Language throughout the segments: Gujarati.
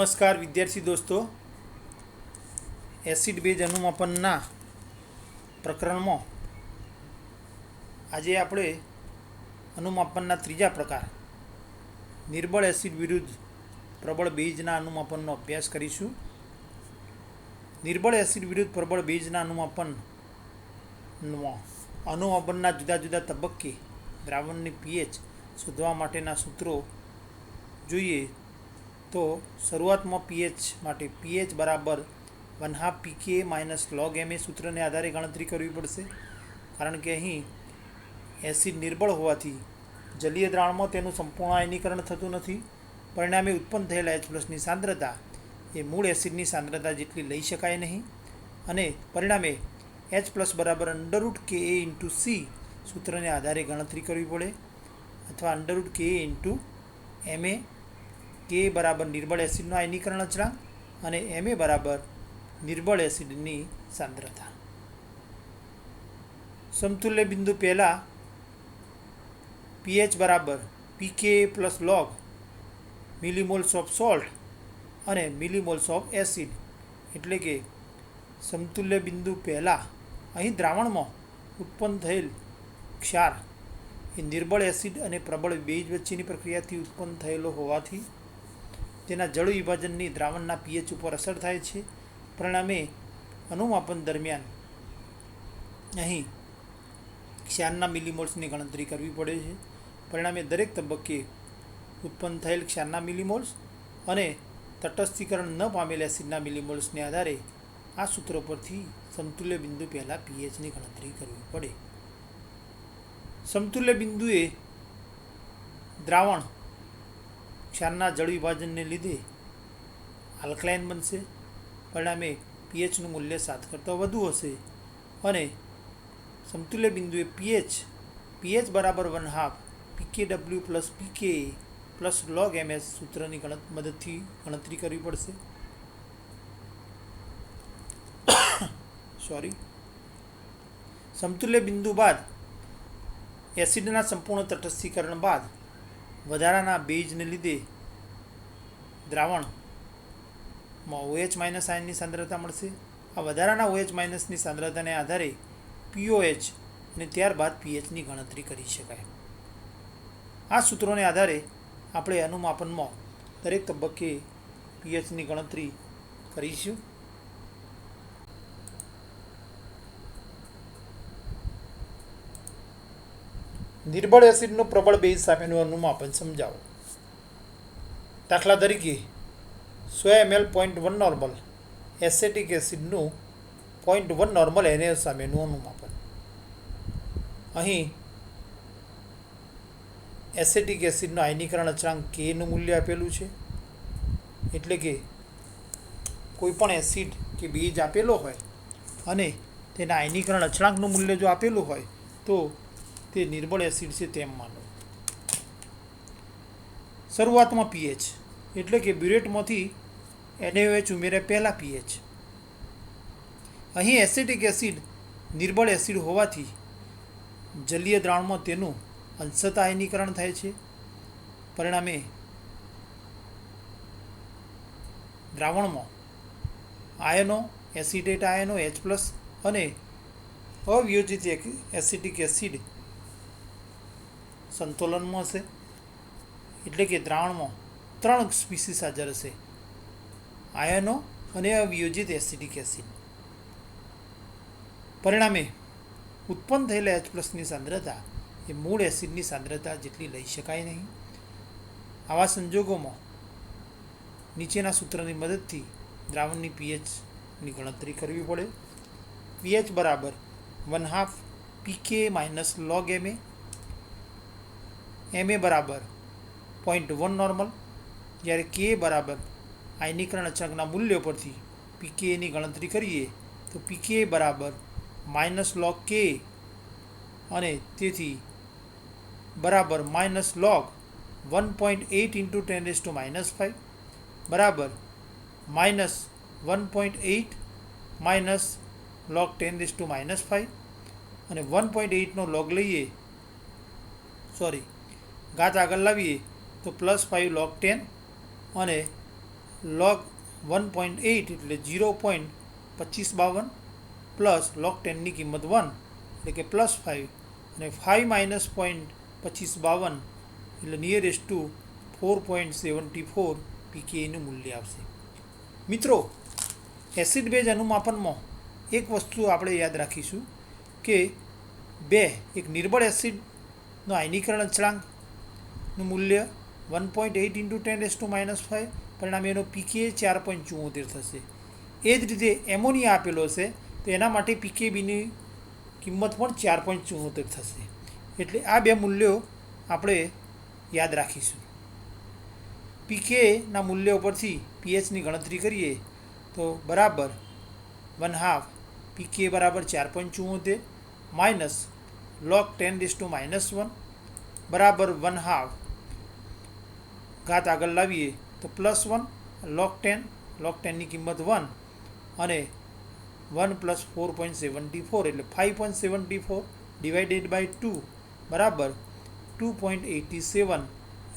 નમસ્કાર વિદ્યાર્થી દોસ્તો, એસિડ બેઝ અનુમાપનના પ્રકરણમાં આજે આપણે અનુમાપનના ત્રીજા પ્રકાર નિર્બળ એસિડ વિરુદ્ધ પ્રબળ બેઝના અનુમાપનનો અભ્યાસ કરીશું. નિર્બળ એસિડ વિરુદ્ધ પ્રબળ બેઝના અનુમાપનના જુદા જુદા તબક્કે દ્રાવણની પીએચ શોધવા માટેના સૂત્રો જોઈએ તો શરૂઆતમાં પીએચ માટે પીએચ બરાબર 1/2 pKa - log Ma સૂત્રને આધારે ગણતરી કરવી પડશે, કારણ કે અહીં એસિડ નિર્બળ હોવાથી જલીય દ્રાવણમાં તેનું સંપૂર્ણ આયનીકરણ થતું નથી. પરિણામે ઉત્પન્ન થયેલા H+ની સાંદ્રતા એ મૂળ એસિડની સાંદ્રતા જેટલી લઈ શકાય નહીં, અને પરિણામે H+ બરાબર √Ka × C સૂત્રને આધારે ગણતરી કરવી પડે, અથવા √Ka × Ma. K બરાબર નિર્બળ એસિડનો આયનીકરણ અચળાંક અને Ma બરાબર નિર્બળ એસિડની સાંદ્રતા. સમતુલ્ય બિંદુ પહેલાં pH બરાબર pKa + log millimoles of salt અને મિલીમોલ્સ ઓફ એસિડ, એટલે કે સમતુલ્ય બિંદુ પહેલાં અહીં દ્રાવણમાં ઉત્પન્ન થયેલ ક્ષાર એ નિર્બળ એસિડ અને પ્રબળ બેઝ વચ્ચેની પ્રક્રિયાથી ઉત્પન્ન થયેલો હોવાથી તેના જળ વિભાજનની દ્રાવણના પીએચ ઉપર અસર થાય છે. પરિણામે અનુમાપન દરમિયાન અહીં ક્ષારના મિલીમોલ્સની ગણતરી કરવી પડે છે. પરિણામે દરેક તબક્કે ઉત્પન્ન થયેલ ક્ષારના મિલીમોલ્સ અને તટસ્થીકરણ ન પામેલ એસિડના મિલીમોલ્સને આધારે આ સૂત્રો પરથી સમતુલ્ય બિંદુ પહેલાં પીએચની ગણતરી કરવી પડે. સમતુલ્ય બિંદુએ દ્રાવણ ક્ષારના જળ વિભાજનને લીધે આલ્કલાઇન બનશે. પરિણામે પીએચનું મૂલ્ય 7 કરતાં વધુ હશે, અને સમતુલ્ય બિંદુએ પીએચ બરાબર 1/2 pKw + pKa + log MS સૂત્રની મદદથી ગણતરી કરવી પડશે. સમતુલ્ય બિંદુ બાદ એસિડના સંપૂર્ણ તટસ્થીકરણ બાદ વધારાના બેઝને લીધે દ્રાવણમાં OH- આયનની સાંદ્રતા મળશે. આ વધારાના OH- ની સાંદ્રતાને આધારે POH અને ત્યારબાદ પીએચની ગણતરી કરી શકાય. આ સૂત્રોને આધારે આપણે અનુમાપનમાં દરેક તબક્કે પીએચની ગણતરી કરીશું. નિર્બળ એસિડનું પ્રબળ બેઝ સામેનું અનુમાપન સમજાવો. દાખલા તરીકે 100 ml 0.1 નોર્મલ એસેટિક એસિડનું 0.1 નોર્મલ Na સામેનું અનુમાપન. અહીં એસેટિક એસિડનો આયનીકરણ અચળાંક Kનું મૂલ્ય આપેલું છે, એટલે કે કોઈ પણ એસિડ કે બેઝ આપેલો હોય અને તેના આયનીકરણ અચળાંકનું મૂલ્ય જો આપેલું હોય તો તે નિર્બળ એસિડ છે તેમ માનો. શરૂઆતમાં પીએચ, એટલે કે બ્યુરેટમાંથી NaOH ઉમેર્યા પહેલાં પીએચ. અહીં એસેટિક એસિડ નિર્બળ એસિડ હોવાથી જલીય દ્રાવણમાં તેનું અંશતઃ આયનીકરણ થાય છે. પરિણામે દ્રાવણમાં આયનો, એસિટેટ આયનો H+ અને અવિયોજિત એસિટિક એસિડ સંતુલનમાં હશે, એટલે કે દ્રાવણમાં 3 સ્પીસીસ હાજર હશે: આયનો અને અવિયોજિત એસિટિક એસિડ. પરિણામે ઉત્પન્ન થયેલા H+ની સાંદ્રતા એ મૂળ એસિડની સાંદ્રતા જેટલી લઈ શકાય નહીં. આવા સંજોગોમાં નીચેના સૂત્રની મદદથી દ્રાવણની પીએચની ગણતરી કરવી પડે. પીએચ બરાબર 1/2 pKa - log Ma. Ma બરાબર 0.1 નોર્મલ, જ્યારે K બરાબર આયનીકરણ અચળાંકના મૂલ્યો પરથી pKa ની ગણતરી કરીએ તો pKa બરાબર -log K, અને તેથી બરાબર -log 1.8 × 10⁻⁵ બરાબર -1.8 - log 10⁻⁵, અને 1.8નો log લઈએ, ઘાત આગળ લાવીએ તો +5 log 10 અને log 1.8 એટલે 0.2552 પ્લસ log 10ની કિંમત 1 એટલે કે પ્લસ 5 અને 5 માઇનસ 0.2552 એટલે નિયરેસ્ટ ટુ 4.74 પીકેનું મૂલ્ય આવશે. મિત્રો, એસિડ બેઝ અનુમાપનમાં એક વસ્તુ આપણે યાદ રાખીશું કે એક નિર્બળ એસિડનો આયનીકરણ અચળાંકનું મૂલ્ય 1.8 ઇન્ટુ 10⁻⁻5 પરિણામે એનો પીકે 4.74 થશે. એ જ રીતે એમોનિયા આપેલો હશે તો એના માટે પીકેબીની કિંમત પણ 4.74 થશે. એટલે આ બે મૂલ્યો આપણે યાદ રાખીશું. પીકેના મૂલ્યો પરથી પીએચની ગણતરી કરીએ તો બરાબર 1/2 પીકે બરાબર 4.74 માઇનસ log 10⁻⁻1 બરાબર 1/2 ઘાત આગળ લાવીએ તો +1 log 10ની કિંમત 1 અને 1 પ્લસ 4.74 એટલે 5.74 ડિવાઇડેડ બાય 2 બરાબર 2.87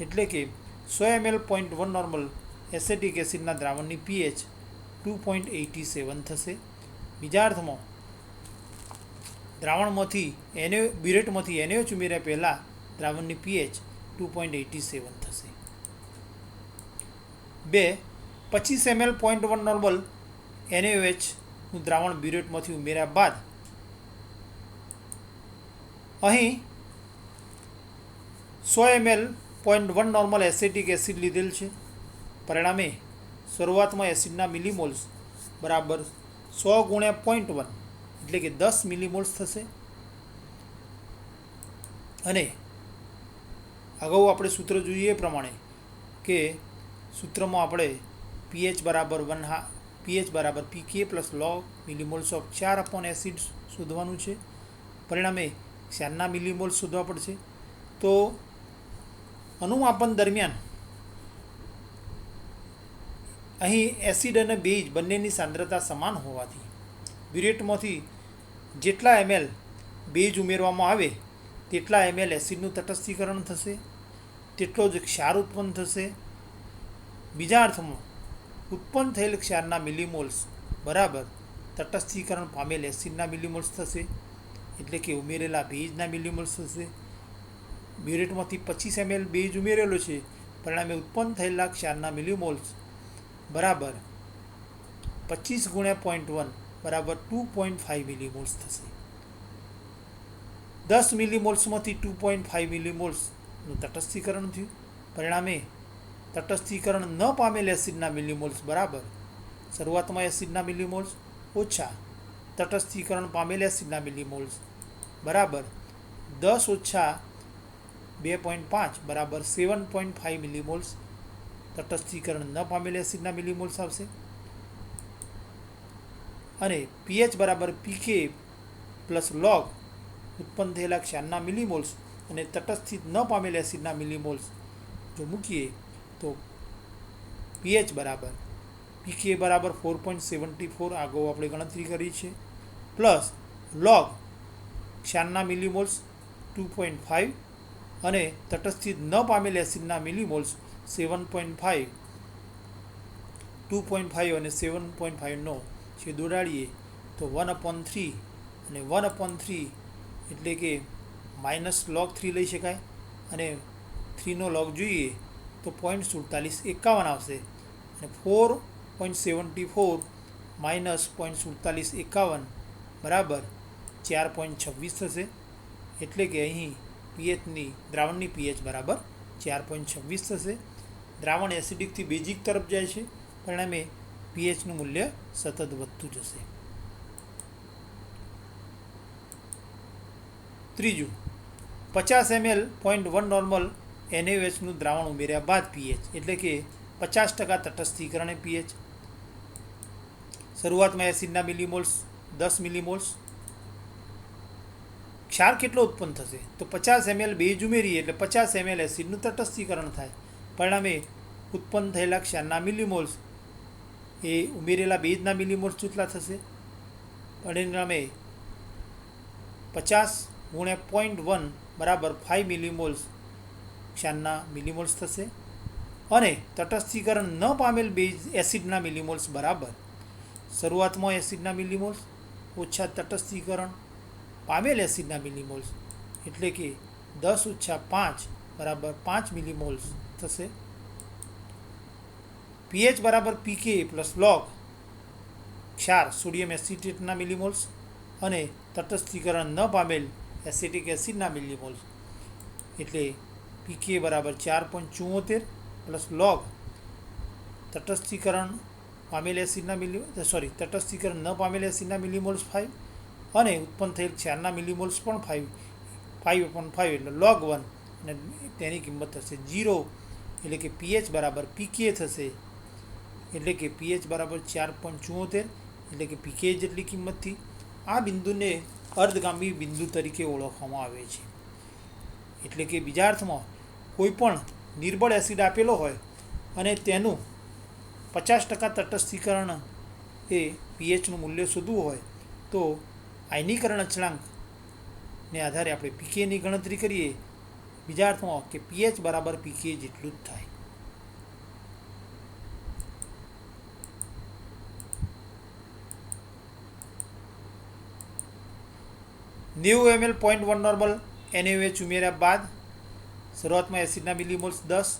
એટલે કે 100 ml 0.1 નોર્મલ એસેટિક એસિડના દ્રાવણની પીએચ 2.87 થશે. બીજા અર્થમાં દ્રાવણમાંથી બ્યુરેટમાંથી NaOH ઉમેર્યા પહેલાં દ્રાવણની પીએચ 2.87 થશે. 25 ml 0.1 નોર્મલ NaOHનું દ્રાવણ બ્યુરેટમાંથી ઉમેર્યા બાદ અહીં 100 ml 0.1 નોર્મલ એસેટિક એસિડ લીધેલ છે. પરિણામે શરૂઆતમાં એસિડના મિલીમોલ્સ બરાબર 100 ગુણ્યા 0.1 એટલે કે 10 મિલીમોલ્સ થશે. અને અગાઉ આપણે સૂત્ર જોઈએ એ પ્રમાણે કે સૂત્રમાં આપણે પીએચ બરાબર PK plus log millimoles of 4 acid શોધવાનું છે. પરિણામે ક્ષારના મિલીમોલ્સ શોધવા પડશે. તો અનુમાપન દરમિયાન અહીં એસિડ અને બેઝ બંનેની સાંદ્રતા સમાન હોવાથી બ્યુરેટમાંથી જેટલા ml બેઝ ઉમેરવામાં આવે તેટલા ml એસિડનું તટસ્થીકરણ થશે, તેટલો જ ક્ષાર ઉત્પન્ન થશે. બીજા અર્થમાં ઉત્પન્ન થયેલ ક્ષારના મિલીમોલ્સ બરાબર તટસ્થીકરણ પામેલ એસિડના મિલીમોલ્સ થશે, એટલે કે ઉમેરેલા બેઝના મિલીમોલ્સ થશે. બ્યુરેટમાંથી 25 ml બેઝ ઉમેરેલો છે, પરિણામે ઉત્પન્ન થયેલા ક્ષારના મિલીમોલ્સ બરાબર 25 ગુણ્યા 0.1 બરાબર 2.5 મિલીમોલ્સ થશે. 10 મિલીમોલ્સમાંથી 2.5 મિલીમોલ્સનું તટસ્થીકરણ થયું. પરિણામે તટસ્થીકરણ ન પામેલ એસિડના મિલીમોલ્સ બરાબર શરૂઆતમાં એસિડના મિલીમોલ્સ ઓછા તટસ્થીકરણ પામેલ એસિડના મિલીમોલ્સ બરાબર 10 ઓછા 2.5 બરાબર 7.5 મિલીમોલ્સ તટસ્થીકરણ ન પામેલ એસિડના મિલીમોલ્સ આવશે. અને પીએચ બરાબર પીકે પ્લસ log ઉત્પન્ન થયેલા ક્ષારના મિલીમોલ્સ અને તટસ્થિત ન પામેલ એસિડના મિલીમોલ્સ જો મૂકીએ તો પીએચ બરાબર પીકે બરાબર 4.74 આગળ આપણે ગણતરી કરી છે, પ્લસ log ક્ષારના મિલીમોલ્સ 2.5 અને તટસ્થિત ન પામેલ એસિડના મિલીમોલ્સ 7.5 2.5 અને 7.5નો છેદ ઉડાડીએ તો 1/3 અને 1/3 એટલે કે -log 3 લઈ શકાય. અને 3નો log જોઈએ તો 0.4751 આવશે. અને 4.74 માઇનસ 0.4751 બરાબર 4.26 થશે. એટલે કે અહીં દ્રાવણની પીએચ બરાબર 4.26 થશે. દ્રાવણ એસિડિકથી બેઝિક તરફ જાય છે, પરિણામે પીએચનું મૂલ્ય સતત વધતું જશે. ત્રીજું, 50 ml 0.1 નોર્મલ NaOHનું દ્રાવણ ઉમેર્યા બાદ પીએચ એટલે કે 50% તટસ્થીકરણ પીએચ. શરૂઆતમાં એસિડના મિલીમોલ્સ 10 મિલીમોલ્સ. ક્ષાર કેટલો ઉત્પન્ન થશે તો 50 ml બેઝ ઉમેરીએ એટલે 50 ml એસિડનું તટસ્થીકરણ થાય. પરિણામે ઉત્પન્ન થયેલા ક્ષારના મિલીમોલ્સ એ ઉમેરેલા બેઝના મિલીમોલ્સ જેટલા થશે. પરિણામે 50 ગુણ્યા 0.1 બરાબર 5 મિલીમોલ્સ ક્ષારના મિલીમોલ્સ થશે. અને તટસ્થીકરણ ન પામેલ બેઝ એસિડના મિલીમોલ્સ બરાબર શરૂઆતમાં એસિડના મિલીમોલ્સ ઓછા તટસ્થીકરણ પામેલ એસિડના મિલીમોલ્સ એટલે કે 10-5 બરાબર 5 મિલીમોલ્સ થશે. પીએચ બરાબર પીકે પ્લસ લોગ ક્ષાર સોડિયમ એસિટેટના મિલીમોલ્સ અને તટસ્થીકરણ ન પામેલ એસિટિક એસિડના મિલીમોલ્સ એટલે પીકે બરાબર 4.74 પ્લસ લોગ તટસ્થીકરણ પામેલ એસિડના તટસ્થીકરણ ન પામેલ એસિડના મિલીમોલ્સ 5 અને ઉત્પન્ન થયેલ ક્ષારના મિલીમોલ્સ પણ 5 એટલે લોગ 1 અને તેની કિંમત થશે 0 એટલે કે પીએચ બરાબર પીકે થશે એટલે કે પીએચ બરાબર 4.74 એટલે કે પીકે જેટલી કિંમતથી આ બિંદુને અર્ધગામી બિંદુ તરીકે ઓળખવામાં આવે છે. એટલે કે બીજા અર્થમાં કોઈ પણ નિર્બળ એસિડ આપેલો હોય અને તેનું 50% તટસ્થીકરણ એ પીએચનું મૂલ્ય શોધવું હોય તો આયનીકરણ અચળાંકને આધારે આપણે પીકેની ગણતરી કરીએ. બીજા અર્થમાં કે પીએચ બરાબર પીકે જેટલું જ થાય. નેવું ml 0.1 નોર્મલ NaOH ઉમેર્યા બાદ શરૂઆતમાં એસિડના મિલીમોલ્સ 10,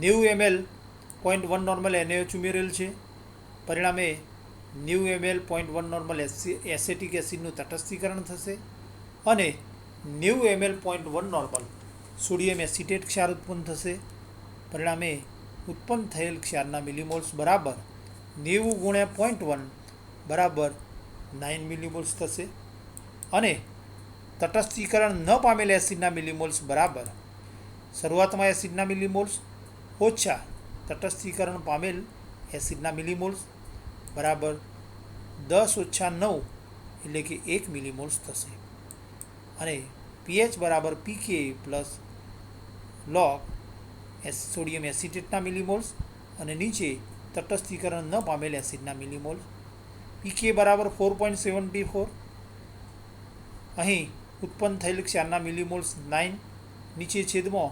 90 ml 0.1 નોર્મલ NaOH ઉમેરેલ છે. પરિણામે 90 ml 0.1 નોર્મલ એસેટિક એસિડનું તટસ્થીકરણ થશે અને 90 ml 0.1 નોર્મલ સોડિયમ એસિટેટ ક્ષાર ઉત્પન્ન થશે. પરિણામે ઉત્પન્ન થયેલ ક્ષારના મિલીમોલ્સ બરાબર 90 × 0.1 બરાબર 9 મિલીમોલ્સ થશે અને તટસ્થીકરણ ન પામેલ એસિડના મિલીમોલ્સ બરાબર શરૂઆતમાં એસિડના મિલીમોલ્સ ઓછા તટસ્થીકરણ પામેલ એસિડના મિલીમોલ્સ બરાબર 10-9 એટલે કે 1 મિલીમોલ્સ થશે અને પીએચ બરાબર પીકે પ્લસ લોગ સોડિયમ એસિટેટના મિલીમોલ્સ અને નીચે તટસ્થીકરણ ન પામેલ એસિડના મિલીમોલ્સ પીકે બરાબર 4.74. અહીં ઉત્પન્ન થયેલ ક્ષારના મિલીમોલ્સ 9 નીચે છેદમાં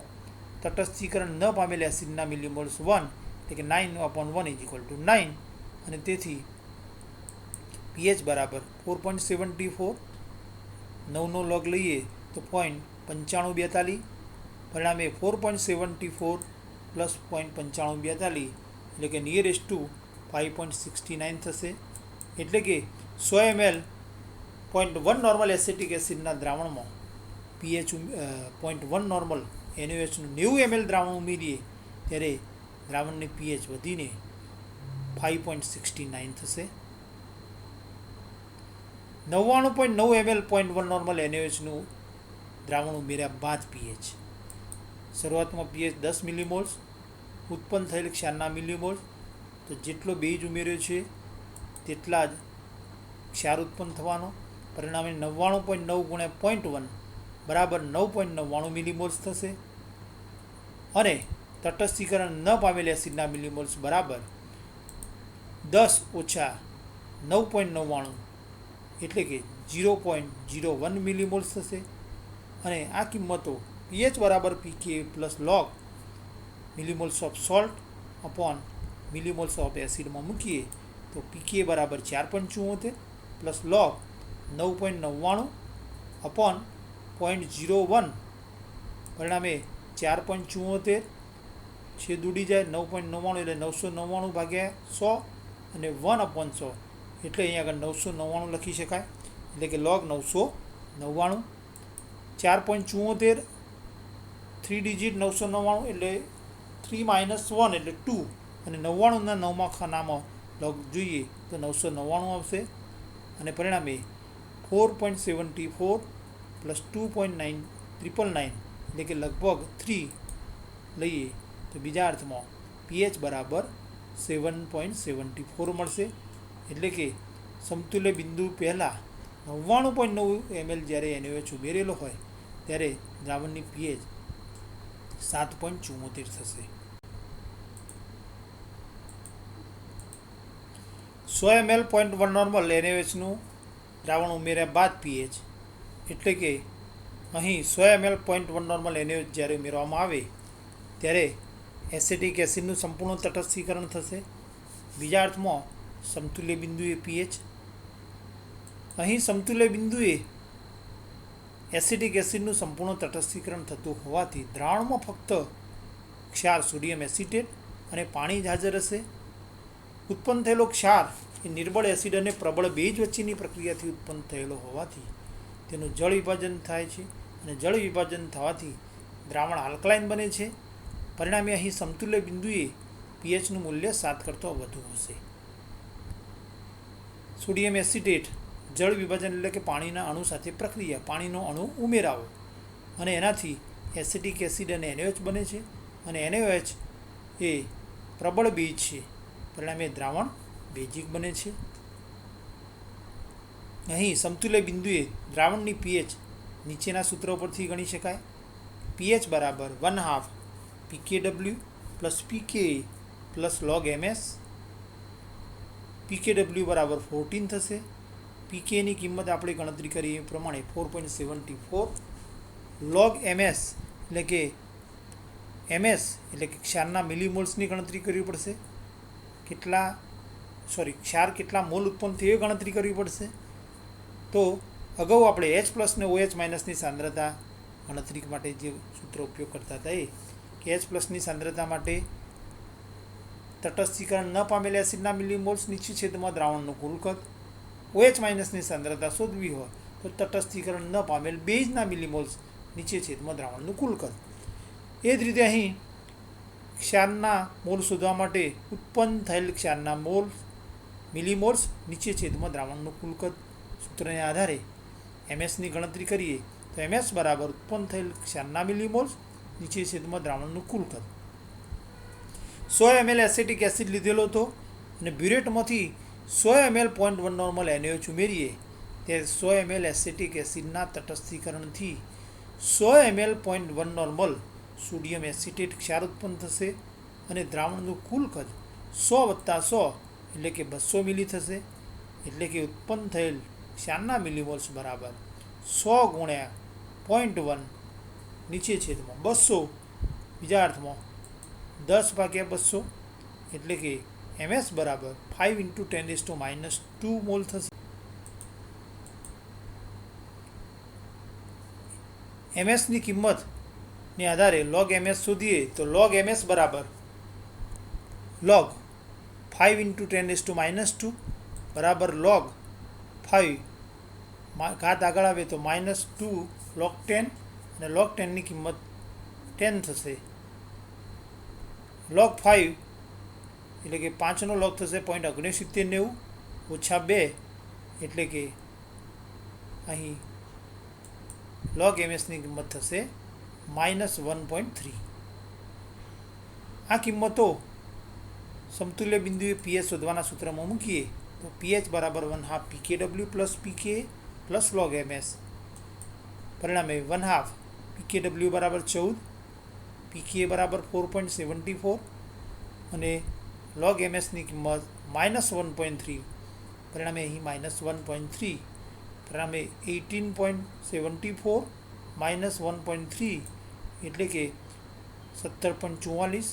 તટસ્થીકરણ ન પામેલ એસિડના મિલીમોલ્સ 1 એટલે કે 9/1 = 9 અને તેથી પીએચ બરાબર 4.74. 9નો લોગ લઈએ તો 0.9542 પરિણામે 4.74 પ્લસ 0.9542 એટલે કે નિયરેસ્ટ ટુ 5.69 થશે. એટલે કે 100 ml 0.1 નોર્મલ એસિટિક એસિડના દ્રાવણમાં પીએચ 0.1 નોર્મલ NaOHનું 90 ml દ્રાવણ ઉમેરીએ ત્યારે દ્રાવણની પીએચ વધીને 5.69 થશે. 99.9 ml 0.1 નોર્મલ NaOHનું દ્રાવણ ઉમેર્યા બાદ પીએચ શરૂઆતમાં પીએચ 10 મિલીમોલ્સ ઉત્પન્ન થયેલ ક્ષારના મિલીમોલ્સ તો જેટલો બેઝ ઉમેર્યો છે તેટલા જ ક્ષાર ઉત્પન્ન થવાનો. પરિણામે 99.9 × 0.1 બરાબર 9.99 મિલીમોલ્સ થશે અને તટસ્થીકરણ ન પામેલ એસિડના મિલીમોલ્સ બરાબર 10 ઓછા 9.99 એટલે કે 0.01 મિલીમોલ્સ થશે અને આ કિંમતો પીએચ બરાબર PK plus log millimoles of salt upon millimoles of એસિડમાં મૂકીએ તો પીકે બરાબર 4.74 પ્લસ લોગ 9.99 અપોન 0.01 પરિણામે 4.74 છેદ ઉડી જાય 9.99 એટલે 999 ભાગ્યા 100 અને 1/100 એટલે અહીંયા આગળ 999 લખી શકાય એટલે કે લોગ 999. 4.74 3 ડિજિટ 999 એટલે 3 - 1 એટલે 2 અને 99ના 9મા ખાનામાં લોગ જોઈએ તો 999 આવશે અને પરિણામે 4.74 પ્લસ 2.999 એટલે કે લગભગ 3 લઈએ તો બીજા અર્થમાં પીએચ બરાબર 7.74 મળશે. એટલે કે સમતુલ્ય બિંદુ પહેલાં 99.9 ml જ્યારે NaOH ઉમેરેલો હોય ત્યારે દ્રાવણની પીએચ 7.74 થશે. 100 ml 0.1 નોર્મલ NaOHનું દ્રાવણ ઉમેર્યા બાદ પીએચ એટલે કે અહીં 100 ml 0.1 નોર્મલ NaOH જ્યારે ઉમેરવામાં આવે ત્યારે એસિટિક એસિડનું સંપૂર્ણ તટસ્થીકરણ થશે. બીજા અર્થમાં સમતુલ્ય બિંદુએ પીએચ. અહીં સમતુલ્ય બિંદુએ એસિટિક એસિડનું સંપૂર્ણ તટસ્થીકરણ થતું હોવાથી દ્રાવણમાં ફક્ત ક્ષાર સોડિયમ એસિટેટ અને પાણી જ હાજર હશે. ઉત્પન્ન થયેલો ક્ષાર એ નિર્બળ એસિડ અને પ્રબળ બેઝ વચ્ચેની પ્રક્રિયાથી ઉત્પન્ન થયેલો હોવાથી તેનું જળ વિભાજન થાય છે અને જળ વિભાજન થવાથી દ્રાવણ આલ્કલાઇન બને છે. પરિણામે અહીં સમતુલ્ય બિંદુએ પીએચનું મૂલ્ય 7 કરતાં વધુ હશે. સોડિયમ એસિટેટ જળ વિભાજન એટલે કે પાણીના અણુ સાથે પ્રક્રિયા, પાણીનો અણુ ઉમેરાવો અને એનાથી એસિટિક એસિડ અને NaOH બને છે અને NaOH એ પ્રબળ બેઝ છે. પરિણામે દ્રાવણ બેઝિક બને છે. અહીં સમતુલ્ય બિંદુએ દ્રાવણની પીએચ નીચેના સૂત્રો પરથી ગણી શકાય. પીએચ બરાબર 1/2 pKw plus pKa plus log ms. pKw બરાબર 14 થશે. pKની કિંમત આપણે ગણતરી કરી એ પ્રમાણે 4.74. log ms એટલે કે ક્ષારના મિલીમોલ્સની ગણતરી કરવી પડશે. ક્ષાર કેટલા મોલ ઉત્પન્ન થયો એ ગણતરી કરવી પડશે. તો અગાઉ આપણે H+ ને OH- ની સાંદ્રતા ગણતરી માટે જે સૂત્ર ઉપયોગ કરતા હતા એ કે H+ની સાંદ્રતા માટે તટસ્થીકરણ ન પામેલા એસિડના મિલીમોલ્સ નીચે છેદમાં દ્રાવણનું કુલ કદ, OH- સાંદ્રતા શોધવી હોય તો તટસ્થીકરણ ન પામેલ બેઝના મિલીમોલ્સ નીચે છેદમાં દ્રાવણનું કુલ કદ. એ જ રીતે અહીં ક્ષારના મોલ શોધવા માટે ઉત્પન્ન થયેલ ક્ષારના મિલીમોલ્સ નીચે છેદમાં દ્રાવણનું કુલ કદ સૂત્રને આધારે એમએસની ગણતરી કરીએ તો MS બરાબર ઉત્પન્ન થયેલ ક્ષારના મિલીમોલ્સ નીચે છેદમાં દ્રાવણનું કુલ કદ. 100 ml એસિટિક એસિડ લીધેલો હતો અને બ્યુરેટમાંથી 100 ml 0.1 નોર્મલ NaOH ઉમેરીએ ત્યારે 100 ml એસિટિક એસિડના તટસ્થીકરણથી 100 ml 0.1 નોર્મલ સોડિયમ એસિટેટ ક્ષાર ઉત્પન્ન થશે અને દ્રાવણનું કુલ કદ 100 + 100 એટલે કે 200 મિલી થશે. એટલે કે ઉત્પન્ન થયેલ ક્ષારના મિલીમોલ્સ બરાબર 100 × 0.1 નીચે છેદમાં 200, બીજા અર્થમાં 10/200 એટલે કે MS બરાબર 5 × 10⁻² મોલ થશે. એમએસની કિંમતને આધારે log ms શોધીએ તો log ms બરાબર log 5 × 10⁻² બરાબર log 5 ઘાત આગળ આવે તો -2 log 10 અને log 10ની કિંમત 10 થશે. log 5 એટલે કે 5નો log થશે 0.6990 - 2 એટલે કે અહીં log msની કિંમત થશે -1.3. આ કિંમતો સમતુલ્ય બિંદુએ પીએચ શોધવાના સૂત્રમાં મૂકીએ તો પીએચ બરાબર 1/2 pKw plus pKa plus log ms. પરિણામે 1/2 pKw બરાબર 14, pKa બરાબર 4.74 અને log msની કિંમત -1.3. પરિણામે અહીં -1.3. પરિણામે 18.74 -1.3 એટલે કે 17.44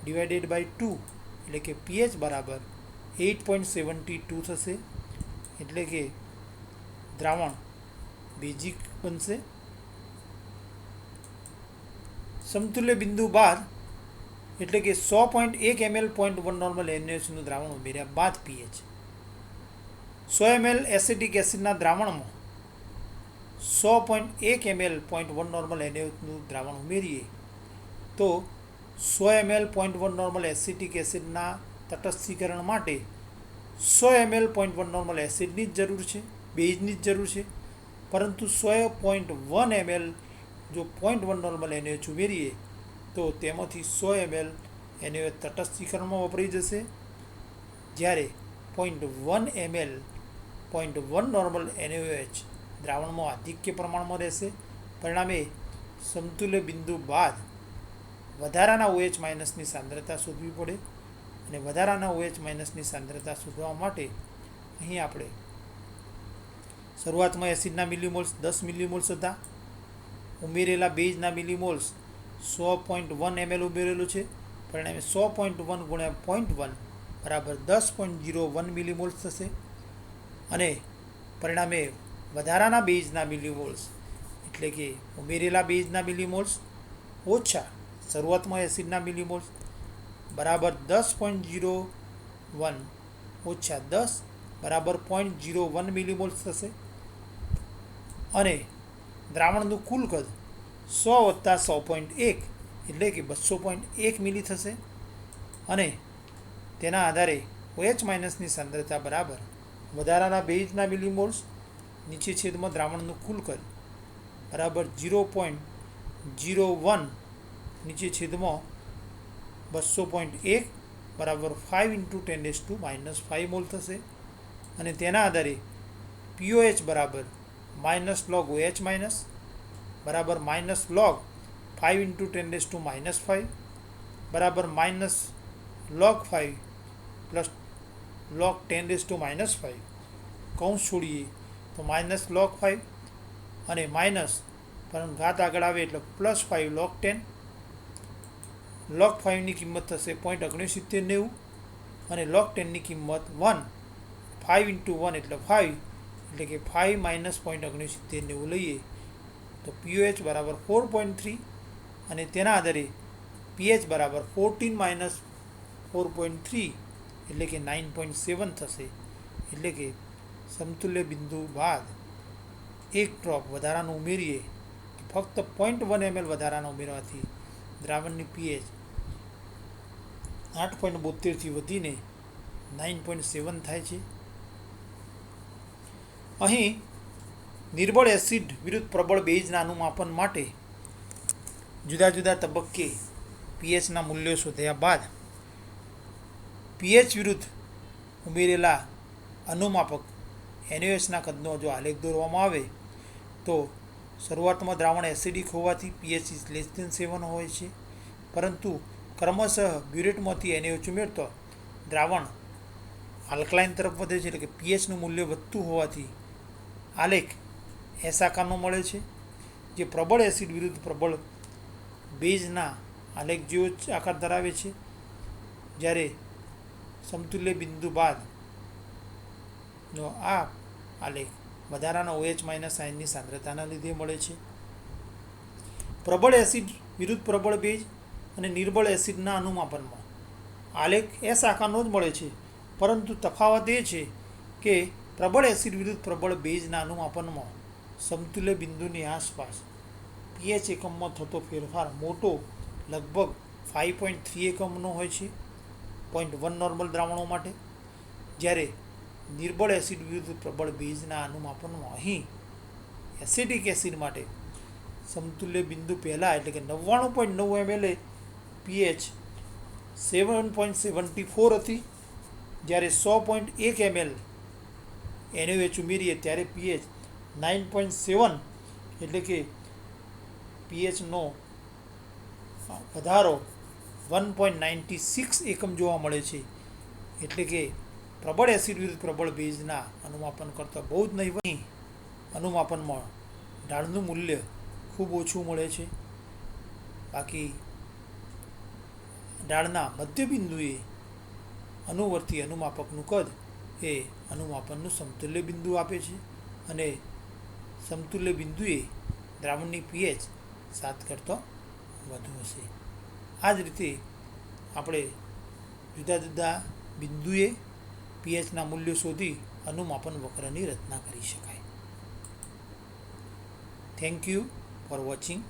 / 2 એટલે કે pH બરાબર 8.72 થશે. એટલે કે દ્રાવણ બેઝિક બનશે. સમતુલ્ય બિંદુ બાદ એટલે કે 100.1 ml 0.1 નોર્મલ NaOHનું દ્રાવણ ઉમેર્યા બાદ pH 100 ml એસિટિક એસિડના દ્રાવણમાં 100.1 ml 0.1 નોર્મલ NaOHનું દ્રાવણ ઉમેરીએ તો 100 ml 0.1 નોર્મલ એસિટિક એસિડના તટસ્થીકરણ માટે 100 ml 0.1 નોર્મલ એસિડની જ જરૂર છે, બેઝની જ જરૂર છે. પરંતુ 100.1 ml જો 0.1 નોર્મલ NaOH ઉમેરીએ તો તેમાંથી 100 ml NaOH તટસ્થીકરણમાં વપરાઈ જશે, જ્યારે 0.1 ml 0.1 નોર્મલ NaOH દ્રાવણમાં આધિક્ય પ્રમાણમાં રહેશે. પરિણામે સમતુલ્ય બિંદુ બાદ વધારાના OH- ની સાંદ્રતા શોધવી પડે અને વધારાના OH- ની સાંદ્રતા શોધવા માટે અહીં આપણે શરૂઆતમાં એસિડના મિલીમોલ્સ 10 મિલીમોલ્સ હતા, ઉમેરેલા બેઝના મિલીમોલ્સ 100.1 ml ઉમેરેલું છે. પરિણામે 100.1 ગુણ્યા 0.1 બરાબર 10.01 મિલીમોલ્સ થશે. અને પરિણામે વધારાના બેઝના મિલીમોલ્સ એટલે કે ઉમેરેલા બેઝના મિલીમોલ્સ ઓછા શરૂઆતમાં એસિડના મિલીમોલ્સ બરાબર 10.01 ઓછા 10 બરાબર 0.01 મિલીમોલ્સ થશે. અને દ્રાવણનું કુલ કદ 100 વત્તા 100.1 એટલે કે 200.1 મિલી થશે. અને તેના આધારે OH માઇનસની સાંદ્રતા બરાબર વધારાના બેઝના મિલીમોલ્સ નીચે છેદમાં દ્રાવણનું કુલ કદ બરાબર 0.01 નીચે છેદમાં 200.1 બરાબર 5 × 10⁻⁵ મોલ થશે. અને તેના આધારે POH બરાબર -log OH માઇનસ બરાબર -log 5 × 10⁻⁵ બરાબર -log 5 પ્લસ log 10⁻⁵. કૌંસ છોડીએ તો -log 5 અને માઇનસ પરંતુ ઘાત આગળ આવે એટલે +5 log 10. log 5 ની કિંમત થશે 0.6990 અને log 10 ની કિંમત 1. 5 × 1 એટલે 5 એટલે કે 5 - 0.6990 લઈએ તો POH બરાબર 4.3 અને તેના આધારે pH બરાબર 14 - 4.3 એટલે કે 9.7 થશે. એટલે કે સમતુલ્ય બિંદુ બાદ એક ડ્રોપ વધારાનું ઉમેરીએ ફક્ત 0.1 ml વધારાના ઉમેરવાથી દ્રાવણની pH 8.72 થી વધીને 9.7 થાય છે. અહીં નિર્બળ એસિડ વિરુદ્ધ પ્રબળ બેઝના અનુમાપન માટે જુદા જુદા તબક્કે pHના મૂલ્યો શોધ્યા બાદ pH વિરુદ્ધ ઉમેરેલા અનુમાપક NaOHના કદનો જો આલેખ દોરવામાં આવે તો શરૂઆતમાં દ્રાવણ એસિડિક હોવાથી pH <7 હોય છે. પરંતુ ક્રમશઃ બ્યુરેટમાંથી NaOH ઉમેરતો દ્રાવણ આલ્કલાઇન તરફ વધે છે. એટલે કે pHનું મૂલ્ય વધતું હોવાથી આલેખ S આકારનો મળે છે, જે પ્રબળ એસિડ વિરુદ્ધ પ્રબળ બેઝના આલેખ જેવો જ આકાર ધરાવે છે. જ્યારે સમતુલ્ય બિંદુ બાદનો આ આલેખ વધારાના OH- આયનની સાંદ્રતાના લીધે મળે છે. પ્રબળ એસિડ વિરુદ્ધ પ્રબળ બેઝ અને નિર્બળ એસિડના અનુમાપનમાં આલેખ S આકારનો જ મળે છે. પરંતુ તફાવત એ છે કે પ્રબળ એસિડ વિરુદ્ધ પ્રબળ બેઝના અનુમાપનમાં સમતુલ્ય બિંદુની આસપાસ pH એકમમાં થતો ફેરફાર મોટો લગભગ 5.3 એકમનો હોય છે 0.1 નોર્મલ દ્રાવણો માટે. જ્યારે નિર્બળ એસિડ વિરુદ્ધ પ્રબળ બેઝના અનુમાપનમાં અહીં એસિડિક એસિડ માટે સમતુલ્ય બિંદુ પહેલાં એટલે કે 99.9 ml pH 7.74 હતી. જ્યારે 100.1 ml NaOH ઉમેરીએ ત્યારે pH 9.7 એટલે કે pHનો વધારો 1.96 એકમ જોવા મળે છે. એટલે કે પ્રબળ એસિડ વિરુદ્ધ પ્રબળ બેઝના અનુમાપન કરતાં બહુ જ નહીં. અનુમાપનમાં ઢાળનું મૂલ્ય ખૂબ ઓછું મળે છે. બાકી ઢાળના મધ્યબિંદુએ અનુવર્તી અનુમાપકનું કદ એ અનુમાપનનું સમતુલ્ય બિંદુ આપે છે અને સમતુલ્ય બિંદુએ દ્રાવણની pH 7 કરતાં વધુ હશે. આ જ રીતે આપણે જુદા જુદા બિંદુએ pHના મૂલ્યો શોધી અનુમાપન વક્રની રચના કરી શકાય. Thank you for watching.